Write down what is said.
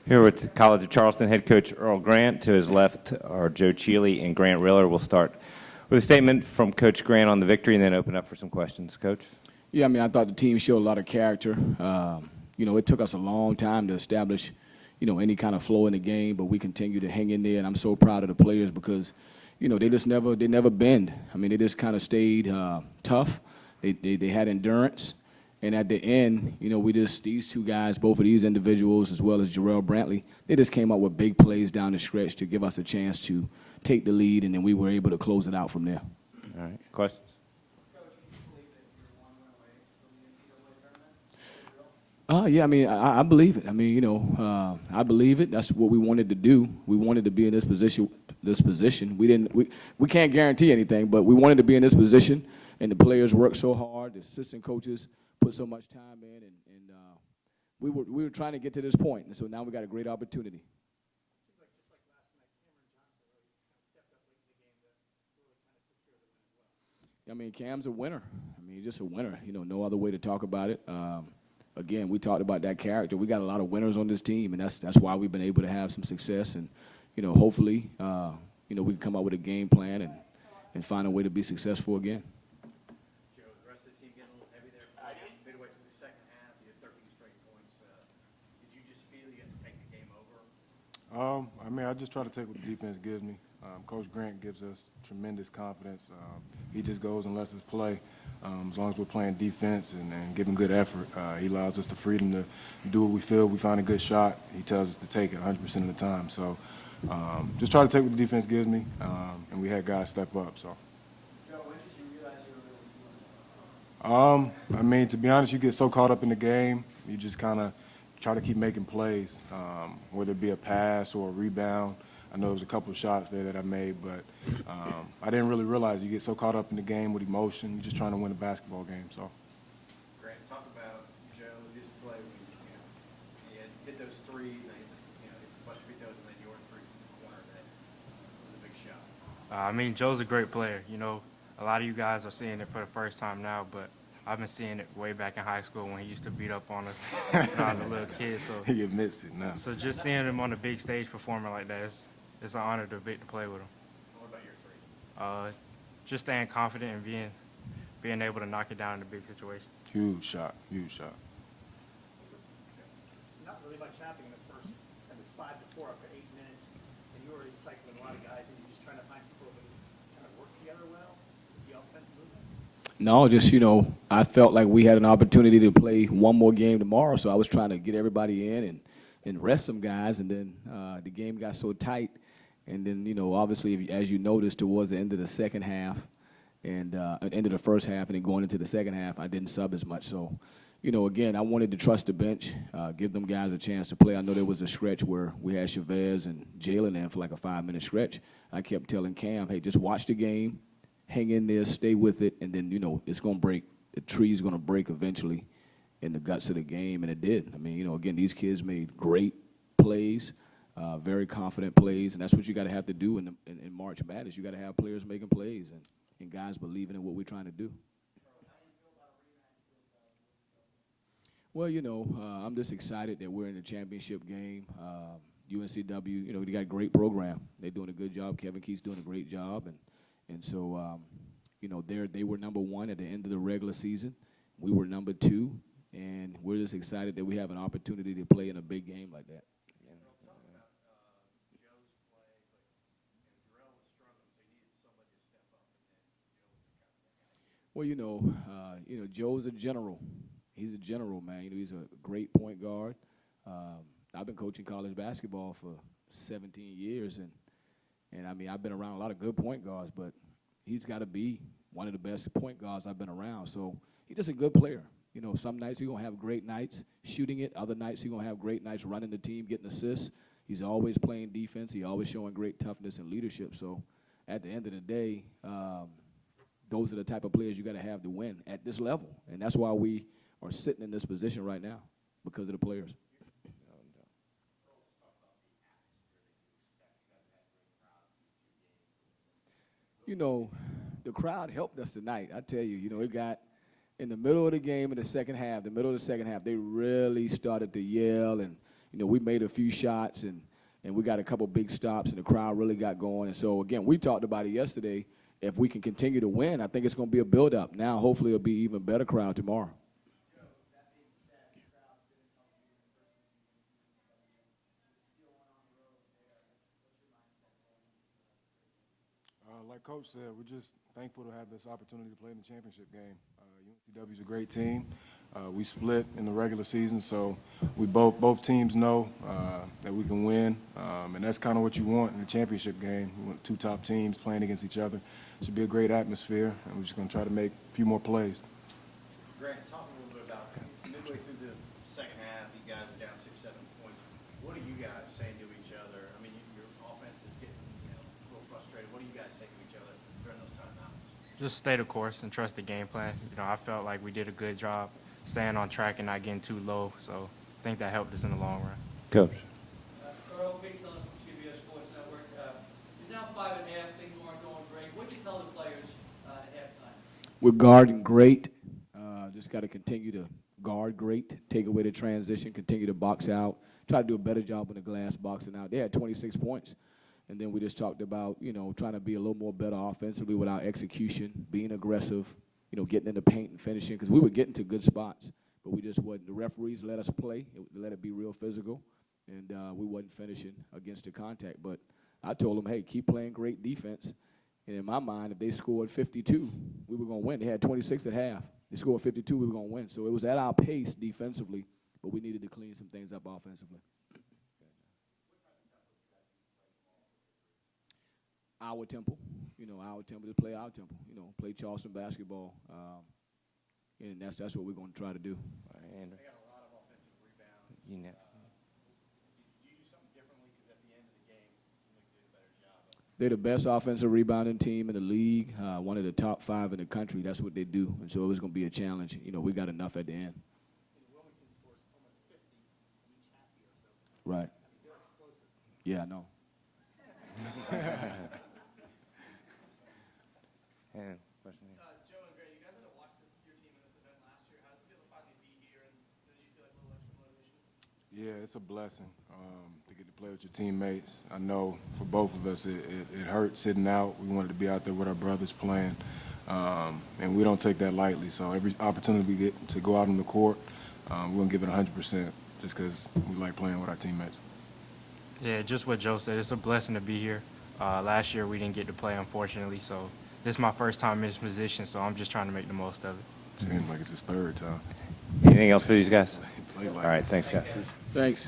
Here with the College of Charleston head coach Earl Grant. To his left are Joe Cheeley and Grant Riller. We'll start with a statement from Coach Grant on the victory and then open up for some questions. Coach? Yeah, I thought the team showed a lot of character. It took us a long time to establish, any kind of flow in the game, but we continue to hang in there, and I'm so proud of the players because, they never bend. They just kind of stayed tough. They had endurance. And at the end, these two guys, both of these individuals, as well as Jarrell Brantley, they just came up with big plays down the stretch to give us a chance to take the lead, and then we were able to close it out from there. All right. Questions? Yeah, I believe it. I believe it. That's what we wanted to do. We wanted to be in this position. We can't guarantee anything, but we wanted to be in this position, and the players worked so hard. The assistant coaches put so much time in, and we were trying to get to this point, and so now we got a great opportunity. Cam's a winner. He's just a winner. No other way to talk about it. Again, we talked about that character. We got a lot of winners on this team, and that's why we've been able to have some success. And hopefully, we can come up with a game plan and find a way to be successful again. Joe, the rest of the team getting a little heavy there. Midway through the second half, you had 13 straight points. Did you just feel you had to take the game over? I just try to take what the defense gives me. Coach Grant gives us tremendous confidence. He just goes and lets us play. As long as we're playing defense and giving good effort, he allows us the freedom to do what we feel. We find a good shot, he tells us to take it 100% of the time. So just try to take what the defense gives me, and we had guys step up. So. Joe, when did you realize you were really doing it? To be honest, you get so caught up in the game, you just kind of try to keep making plays, whether it be a pass or a rebound. I know there was a couple of shots there that I made, but I didn't really realize you get so caught up in the game with emotion. You're just trying to win a basketball game. So. Grant, talk about Joe, his play when he hit those threes, and hit a bunch of free throws, and then your three from the corner. That was a big shot. Joe's a great player. A lot of you guys are seeing it for the first time now, but I've been seeing it way back in high school when he used to beat up on us when I was a little kid. So he admits it now. So just seeing him on the big stage performing like that, it's an honor to play with him. What about your three? Just staying confident and being able to knock it down in a big situation. Huge shot, huge shot. Not really much happening in the first, and it's 5-4 after 8 minutes, and you were already cycling a lot of guys, and you're just trying to find people who kind of work together well with the offensive movement. No, just, I felt like we had an opportunity to play one more game tomorrow, so I was trying to get everybody in and rest some guys, and then the game got so tight. And then, obviously, as you noticed, towards the end of the second half and end of the first half and then going into the second half, I didn't sub as much. So, again, I wanted to trust the bench, give them guys a chance to play. I know there was a stretch where we had Chavez and Jalen in for like a 5-minute stretch. I kept telling Cam, hey, just watch the game, hang in there, stay with it, and then, it's going to break. The tree's going to break eventually in the guts of the game, and it did. Again, these kids made great plays. Very confident plays, and that's what you got to have to do in March Madness. You got to have players making plays and guys believing in what we're trying to do. Well, I'm just excited that we're in the championship game. UNCW, they got a great program. They're doing a good job. Kevin Keith's doing a great job, and so they were number one at the end of the regular season. We were number 2, and we're just excited that we have an opportunity to play in a big game like that. Well, Joe's a general. He's a general, man. He's a great point guard. I've been coaching college basketball for 17 years, and I've been around a lot of good point guards, but he's got to be one of the best point guards I've been around. So he's just a good player. Some nights he's going to have great nights shooting it. Other nights he's going to have great nights running the team, getting assists. He's always playing defense. He's always showing great toughness and leadership. So at the end of the day, those are the type of players you got to have to win at this level. And that's why we are sitting in this position right now, because of the players. The crowd helped us tonight. I tell you, it got in the middle of the game in the second half, they really started to yell and we made a few shots and we got a couple big stops and the crowd really got going. And so, again, we talked about it yesterday. If we can continue to win, I think it's going to be a build-up. Now, hopefully, it'll be even better crowd tomorrow. Like Coach said, we're just thankful to have this opportunity to play in the championship game. UNCW is a great team. We split in the regular season, so we both teams know that we can win, and that's kind of what you want in the championship game. We want two top teams playing against each other. It should be a great atmosphere, and we're just going to try to make a few more plays. Grant, talk a little bit about midway through the second half, you guys are down 6-7 points. What are you guys saying to each other? I mean, your offense is getting a little frustrated. What do you guys say to each other during those timeouts? Just stay the course and trust the game plan. I felt like we did a good job staying on track and not getting too low, so I think that helped us in the long run. Coach. Earl, Big Tiller from CBS Sports Network. You're down 5.5, things weren't going great. What did you tell the players at halftime? We're guarding great. Just got to continue to guard great, take away the transition, continue to box out, try to do a better job on the glass boxing out. They had 26 points. And then we just talked about, trying to be a little more better offensively with our execution, being aggressive, getting in the paint and finishing, because we were getting to good spots, but we just wasn't. The referees let us play, let it be real physical, and we wasn't finishing against the contact. But I told them, hey, keep playing great defense. And in my mind, if they scored 52, we were going to win. They had 26 at half. They scored 52, we were going to win. So it was at our pace defensively, but we needed to clean some things up offensively. Our tempo, our tempo, to play our tempo, play Charleston basketball, and that's what we're going to try to do. All right, Andrew. They got a lot of offensive rebounds. You know. Did you do something differently? Because at the end of the game, it seemed like you did a better job of it. They're the best offensive rebounding team in the league, one of the top 5 in the country. That's what they do, and so it was going to be a challenge. We got enough at the end. Wilmington scores almost 50 in each half here, so Right. they're explosive. Yeah, I know. And question here. Joe and Grant, you guys had to watch your team in this event last year. How does it feel to finally be here, and do you feel like a little extra motivation? Yeah, it's a blessing to get to play with your teammates. I know for both of us it hurt sitting out. We wanted to be out there with our brothers playing, and we don't take that lightly. So every opportunity we get to go out on the court, we're going to give it 100% just because we like playing with our teammates. Yeah, just what Joe said. It's a blessing to be here. Last year we didn't get to play, unfortunately, so this is my first time in this position, so I'm just trying to make the most of it. Seems like it's his third time. Anything else for these guys? Play like All right, thanks, guys. Thanks.